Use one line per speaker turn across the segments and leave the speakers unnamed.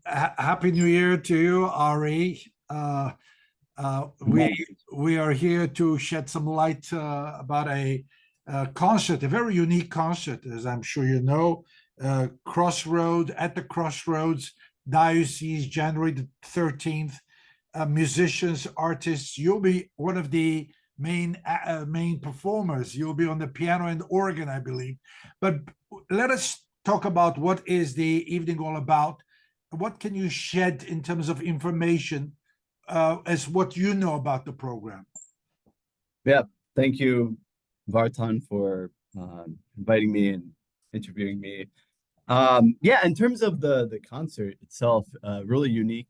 Happy New Year to you, Ari. Uh, uh, we
Well,
we are here to shed some light about a concert, a very unique concert, as I'm sure you know. Crossroads Diocese, January the 13th. Musicians, artists. You'll be one of the main performers. You'll be on the piano and organ, I believe. But let us talk about what is the evening all about. What can you shed in terms of information as what you know about the program?
yeah, thank you, Vartan, for inviting me and interviewing me. Yeah, in terms of the concert itself, really unique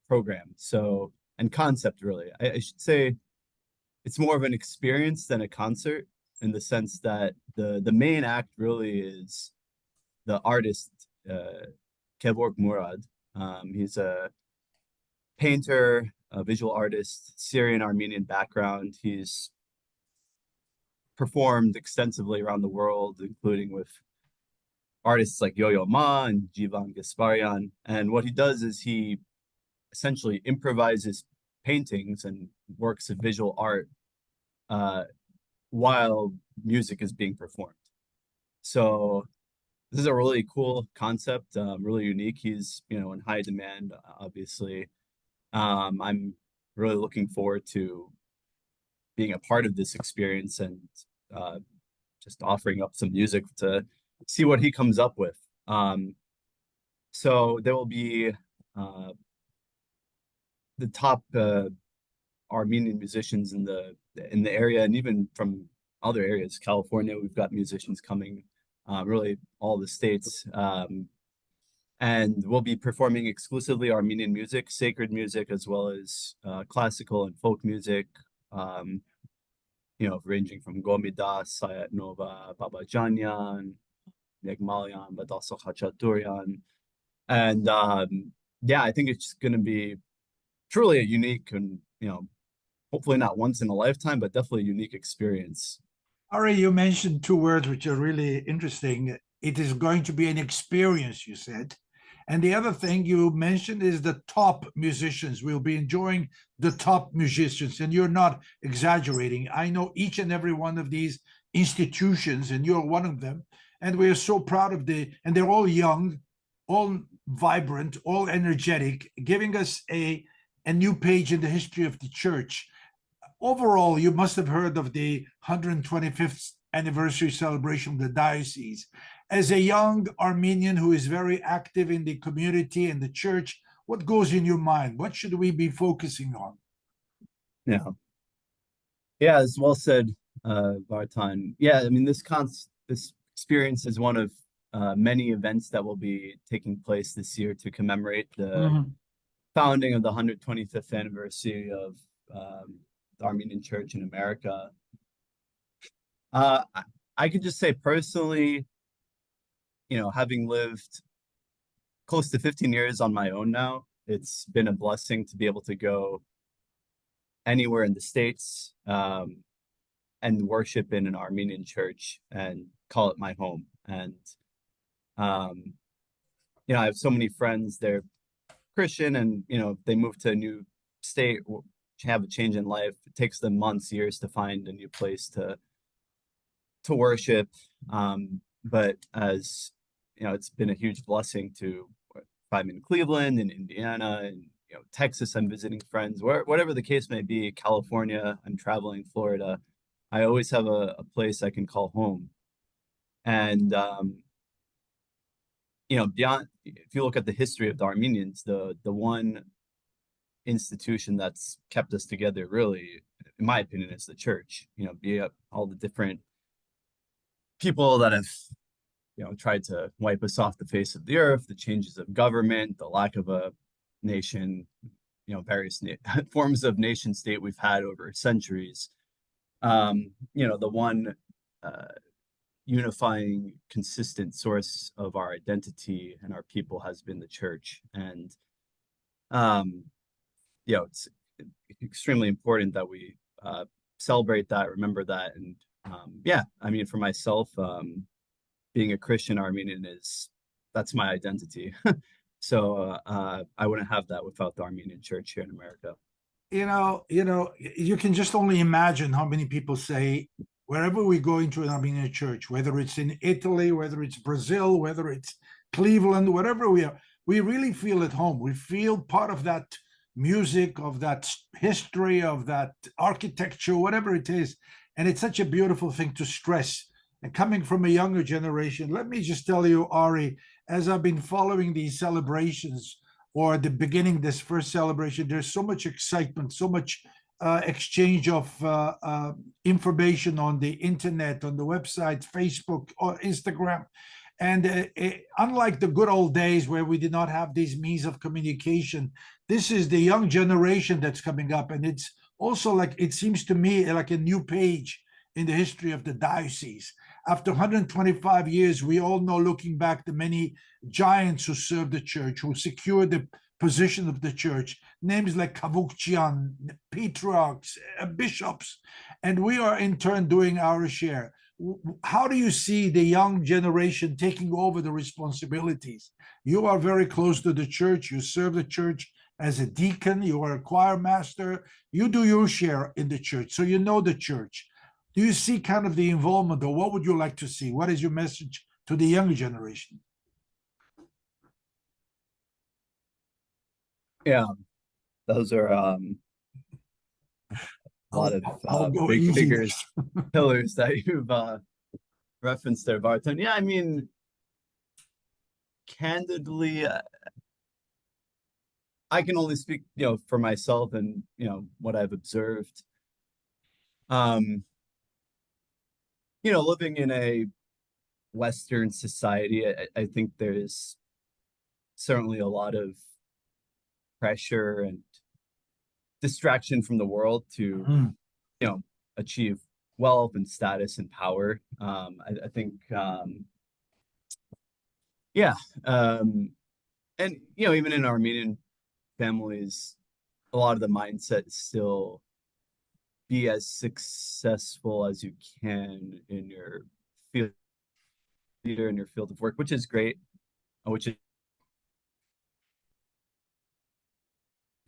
program. So and concept really. I should say it's more of an experience than a concert in the sense that the main act really is the artist Kevork Murad. He's a painter, a visual artist, Syrian Armenian background. He's performed extensively around the world, including with artists like Yo-Yo Ma and Jivan Gasparian. And what he does is he essentially improvises paintings and works of visual art uh, while music is being performed. So this is a really cool concept, really unique. He's, in high demand, obviously. I'm really looking forward to being a part of this experience and uh, just offering up some music to see what he comes up with. So there will be the top Armenian musicians in the area, and even from other areas. California, we've got musicians coming, really all the states. And we'll be performing exclusively Armenian music, sacred music, as well as classical and folk music. Um, ranging from Gomidas, Sayat Nova, Babajanyan, Negmalian, but also Khachaturian. And yeah, I think it's going to be truly a unique and, hopefully not once in a lifetime, but definitely a unique experience.
Ari, you mentioned two words which are really interesting. It is going to be an experience, you said. And the other thing you mentioned is the top musicians. We'll be enjoying the top musicians, and you're not exaggerating. I know each and every one of these institutions, and you're one of them. And we are so proud of and they're all young, all vibrant, all energetic, giving us a new page in the history of the church. Overall, you must have heard of the 125th anniversary celebration of the diocese. As a young Armenian who is very active in the community and the church, what goes in your mind? What should we be focusing on?
Yeah. Yeah, as well said, Vartan. Yeah, I mean, this experience is one of many events that will be taking place this year to commemorate the
Mhm.
founding of the 125th anniversary of the Armenian Church in America. Uh, I, I could just say personally, having lived close to 15 years on my own now, it's been a blessing to be able to go anywhere in the States and worship in an Armenian church and call it my home. And, um, I have so many friends, they're Christian and, they move to a new state, have a change in life. It takes them months, years to find a new place to worship. But as it's been a huge blessing to if I'm in Cleveland and Indiana and Texas, I'm visiting friends, whatever the case may be, California, I'm traveling, Florida. I always have a place I can call home. And beyond, if you look at the history of the Armenians, the one institution that's kept us together, really, in my opinion, is the church. Be it all the different people that have tried to wipe us off the face of the earth, the changes of government, the lack of a nation, various forms of nation state we've had over centuries. The one unifying, consistent source of our identity and our people has been the church. And, um, it's extremely important that we celebrate that, remember that. And yeah, I mean, for myself, being a Christian Armenian that's my identity. So I wouldn't have that without the Armenian church here in America.
You can just only imagine how many people say, wherever we go into an Armenian church, whether it's in Italy, whether it's Brazil, whether it's Cleveland, wherever we are, we really feel at home. We feel part of that music, of that history, of that architecture, whatever it is. And it's such a beautiful thing to stress. And coming from a younger generation, let me just tell you, Ari, as I've been following these celebrations, or the beginning, this first celebration, there's so much excitement, so much exchange of information on the internet, on the website, Facebook or Instagram. And unlike the good old days where we did not have these means of communication, this is the young generation that's coming up. And it's also, like, it seems to me like a new page in the history of the diocese. After 125 years, we all know, looking back, the many giants who served the church, who secured the position of the church, names like Kavukjian, patriarchs, bishops, and we are in turn doing our share. How do you see the young generation taking over the responsibilities? You are very close to the church. You serve the church as a deacon. You are a choir master. You do your share in the church, so you know the church. Do you see kind of the involvement, or what would you like to see? What is your message to the younger generation?
Yeah, those are a lot of big
easy.
figures, pillars that you've referenced there, Barton. Yeah, I mean, candidly, I can only speak, for myself and, what I've observed. Living in a Western society, I think there's certainly a lot of pressure and distraction from the world to, achieve wealth and status and power. I think, yeah. And, even in Armenian families, a lot of the mindset is still be as successful as you can in your field, in your field of work, which is great, which is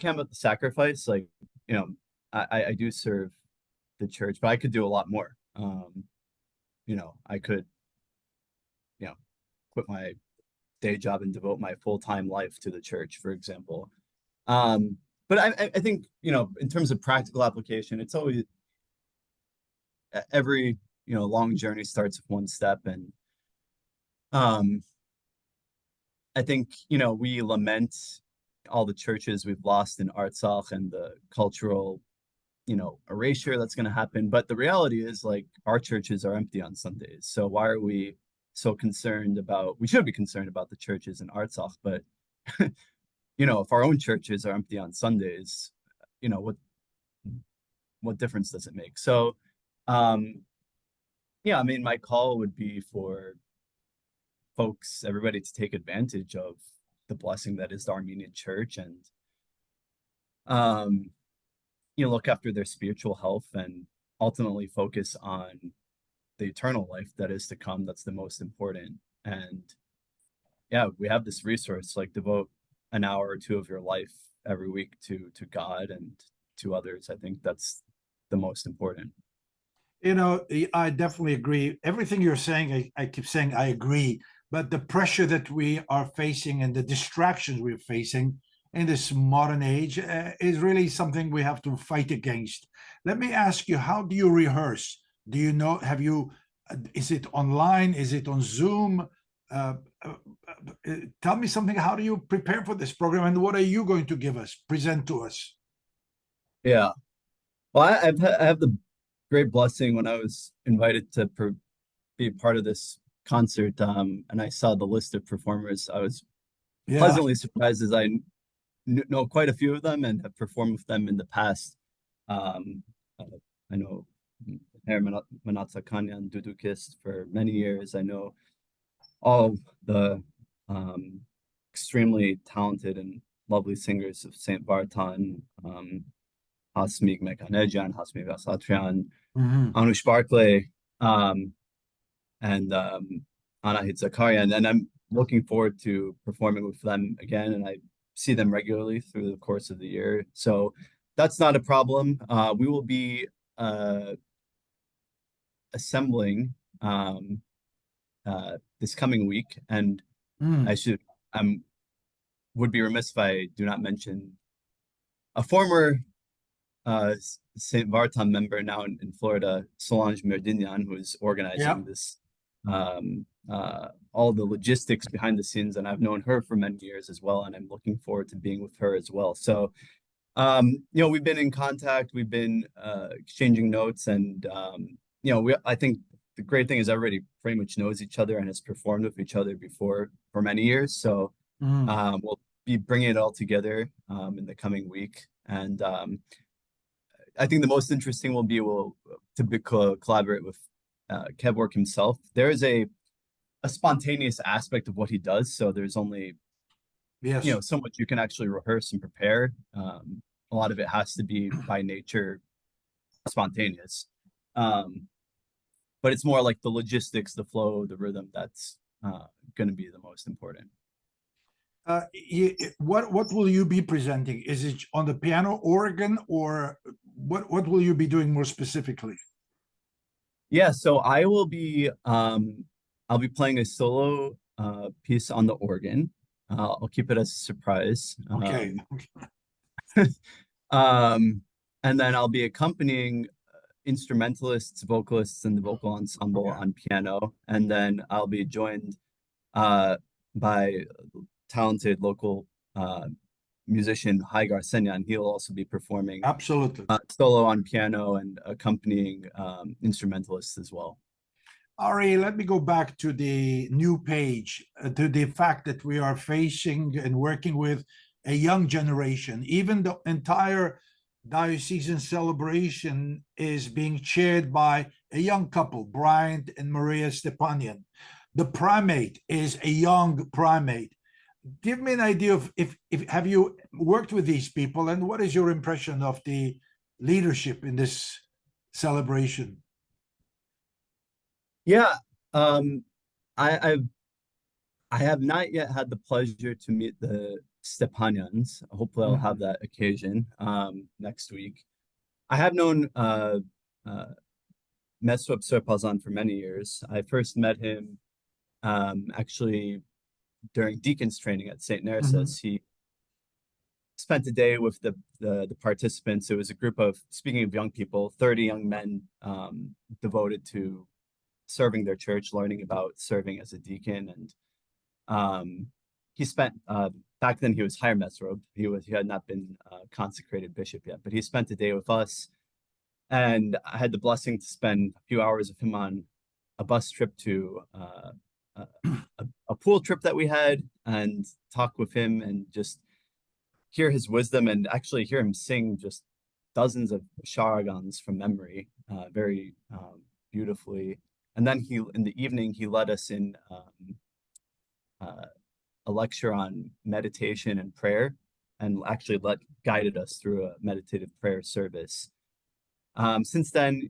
can about the sacrifice. Like, I do serve the church, but I could do a lot more. I could, quit my day job and devote my full-time life to the church, for example. But I think, in terms of practical application, it's always every, long journey starts with one step. And I think, we lament all the churches we've lost in Artsakh and the cultural, erasure that's going to happen. But the reality is, like, our churches are empty on Sundays. So why are we so concerned about, we should be concerned about the churches in Artsakh, but if our own churches are empty on Sundays, what difference does it make? So, yeah, I mean, my call would be for folks, everybody, to take advantage of the blessing that is the Armenian church, and look after their spiritual health and ultimately focus on the eternal life that is to come. That's the most important. And yeah, we have this resource, like, devote an hour or two of your life every week to God and to others. I think that's the most important.
I definitely agree. Everything you're saying, I keep saying I agree. But the pressure that we are facing and the distractions we're facing in this modern age is really something we have to fight against. Let me ask you, how do you rehearse? Do you know, is it online? Is it on Zoom? Tell me something. How do you prepare for this program, and what are you going to present to us?
Yeah. Well, I have the great blessing when I was invited to be part of this concert, and I saw the list of performers. I was pleasantly surprised, as I know quite a few of them and have performed with them in the past. I know Manatsakanyan Dudukist for many years. I know all the extremely talented and lovely singers of Saint Vartan, Hasmig Mekanejan, Hasmig Asatrian, Anush Barclay, and Anahit Zakarian. And I'm looking forward to performing with them again, and I see them regularly through the course of the year. So that's not a problem. We will be assembling this coming week, and
Mm,
I should I'm would be remiss if I do not mention a former St. Vartan member now in Florida, Solange Merdinian, who is
yeah.
organizing this, all the logistics behind the scenes, and I've known her for many years as well, and I'm looking forward to being with her as well. So, we've been in contact, we've been exchanging notes, and I think the great thing is everybody pretty much knows each other and has performed with each other before for many years. So,
Mm.
we'll be bringing it all together in the coming week, and I think the most interesting will be collaborate with Kevork himself. There is a spontaneous aspect of what he does, so there's only
Yes.
so much you can actually rehearse and prepare. A lot of it has to be by nature spontaneous, but it's more like the logistics, the flow, the rhythm that's going to be the most important.
What will you be presenting? Is it on the piano, organ, or what will you be doing more specifically?
Yeah, so I'll be playing a solo piece on the organ. I'll keep it as a surprise.
Okay.
Um, and then I'll be accompanying instrumentalists, vocalists, and the vocal ensemble
Okay.
on piano. And then I'll be joined by talented local musician Haigar Senyan. He'll also be performing
Absolutely.
solo on piano and accompanying instrumentalists as well.
Ari, let me go back to the new page, to the fact that we are facing and working with a young generation. Even the entire diocesan celebration is being chaired by a young couple, Bryant and Maria Stepanian. The primate is a young primate. Give me an idea of if have you worked with these people, and what is your impression of the leadership in this celebration?
Yeah, um, I've I have not yet had the pleasure to meet the Stepanians. Hopefully, I'll have
Mhm.
that occasion next week. I have known Meswap Serpazan for many years. I first met him actually during deacon's training at St.
Mhm.
Narcissus. He spent a day with the participants. It was a group of, speaking of young people, 30 young men devoted to serving their church, learning about serving as a deacon. And he spent back then he was higher mesrobe. He had not been consecrated bishop yet, but he spent a day with us, and I had the blessing to spend a few hours with him on a bus trip to a, a pool trip that we had, and talk with him and just hear his wisdom and actually hear him sing just dozens of charagans from memory, very beautifully. And then in the evening, he led us in uh, a lecture on meditation and prayer, and actually guided us through a meditative prayer service. Since then,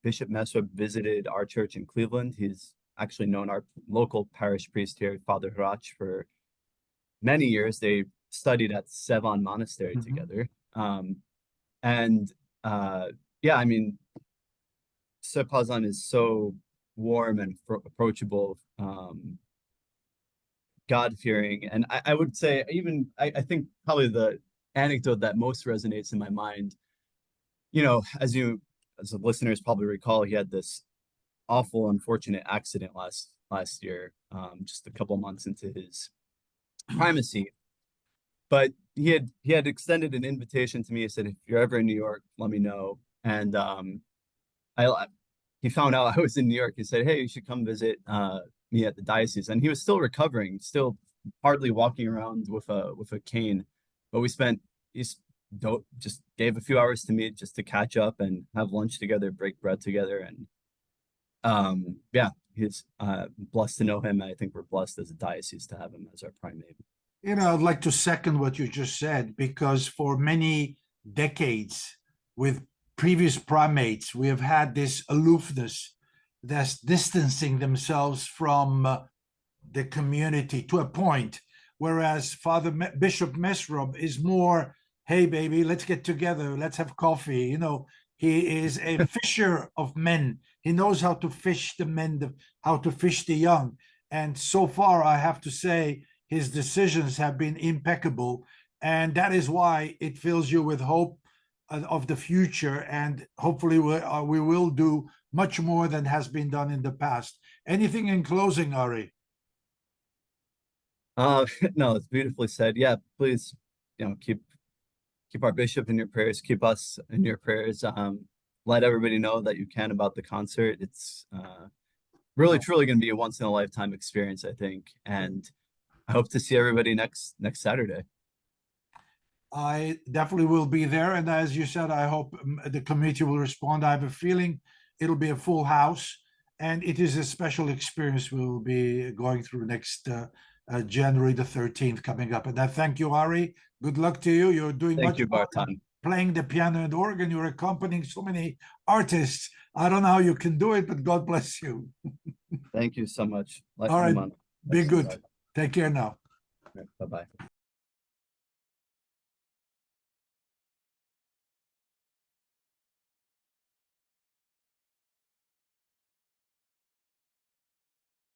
Bishop Mesweb visited our church in Cleveland. He's actually known our local parish priest here, Father Hrach, for many years. They studied at Sevan Monastery
Mhm.
together. And yeah, I mean, Serpazan is so warm and approachable, God-fearing. And I would say, even, I think probably the anecdote that most resonates in my mind, as the listeners probably recall, he had this awful, unfortunate accident last year, just a couple months into his primacy. But he had extended an invitation to me. He said, if you're ever in New York, let me know. And I he found out I was in New York. He said, hey, you should come visit me at the diocese. And he was still recovering, still hardly walking around with a cane. But he's just gave a few hours to meet, just to catch up and have lunch together, break bread together. And yeah, he's blessed to know him. I think we're blessed as a diocese to have him as our primate.
I'd like to second what you just said, because for many decades with previous primates, we have had this aloofness that's distancing themselves from the community to a point, whereas Bishop Mesrob is more, hey baby, let's get together, let's have coffee. You know, he is a fisher of men. He knows how to fish the men, how to fish the young. And so far, I have to say, his decisions have been impeccable. And that is why it fills you with hope of the future. And hopefully we will do much more than has been done in the past. Anything in closing, Ari?
No, it's beautifully said. Yeah, please, keep our bishop in your prayers, keep us in your prayers. Let everybody know that you can about the concert. It's really truly going to be a once in a lifetime experience, I think. And I hope to see everybody next Saturday.
I definitely will be there. And as you said, I hope the committee will respond. I have a feeling it'll be a full house, and it is a special experience we will be going through next January the 13th coming up. And I thank you, Ari. Good luck to you. You're doing
Thank
much
you,
more
Barton.
playing the piano and organ. You're accompanying so many artists. I don't know how you can do it, but God bless you.
Thank you so much.
All right. Be good. Take care now.
Bye-bye.